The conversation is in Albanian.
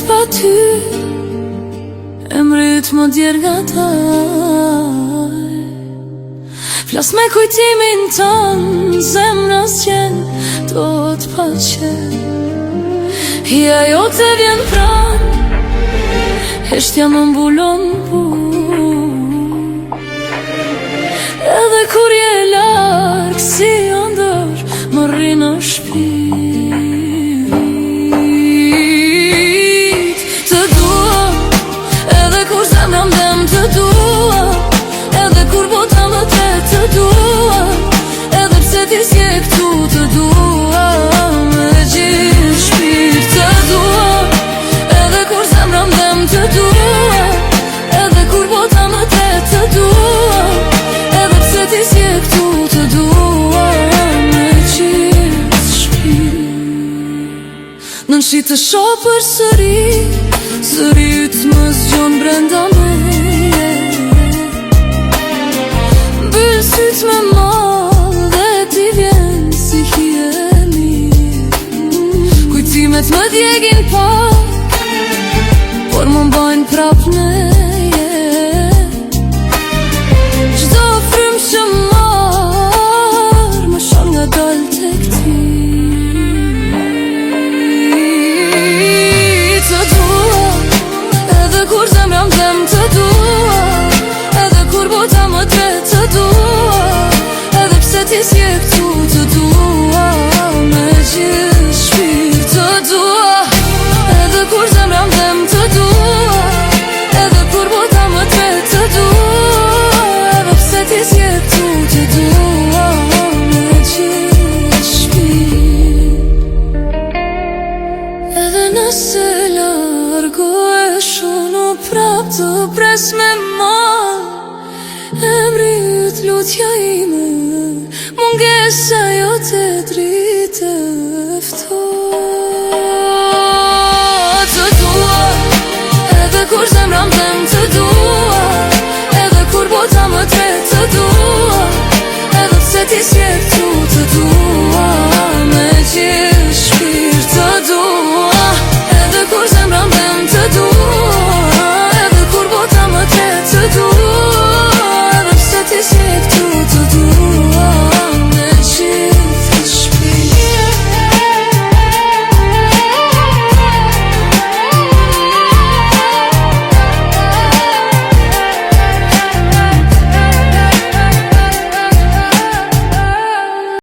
pa ty, emrit më djerë nga taj. Flas me kujtimin ton, zemrës qenë do t'pa qenë. Hija jo të vjen pran, heshtja më mbulon edhe kur je larg si ëndër, më rri në shpirt. Të dua, edhe kur zemra m'dem të dua, edhe kur bota më tret të dua, edhe pse ti s'je këtu të dua me gjithë shpirt. Të dua, edhe kur zemra m'dem të dua, edhe kur bota më tret të dua, edhe pse ti s'je këtu të dua me gjithë shpirt. Nën shi të shoh për sëri, zëri yt më zgjon brenda meje. Mbyll syt me mall dhe ti vjen si hije mirë. Kujtimet më djegin pak, por më mbajnë prap neje. Çdo frymë që marr, më shon nga dal tek ti. Të dua, edhe kur zemra m'dem të dua, edhe kur bota më tret të dua, edhe pse ti s'je këtu të dua me gjithë shpirt. Të dua, edhe kur zemra m'dem të dua, edhe kur bota më tret të dua, edhe pse ti s'je këtu të dua me gjithë shpirt. Edhe nëse largohesh unë prap të pres me mall, emri yt lutja ime, mungesa jo të dri.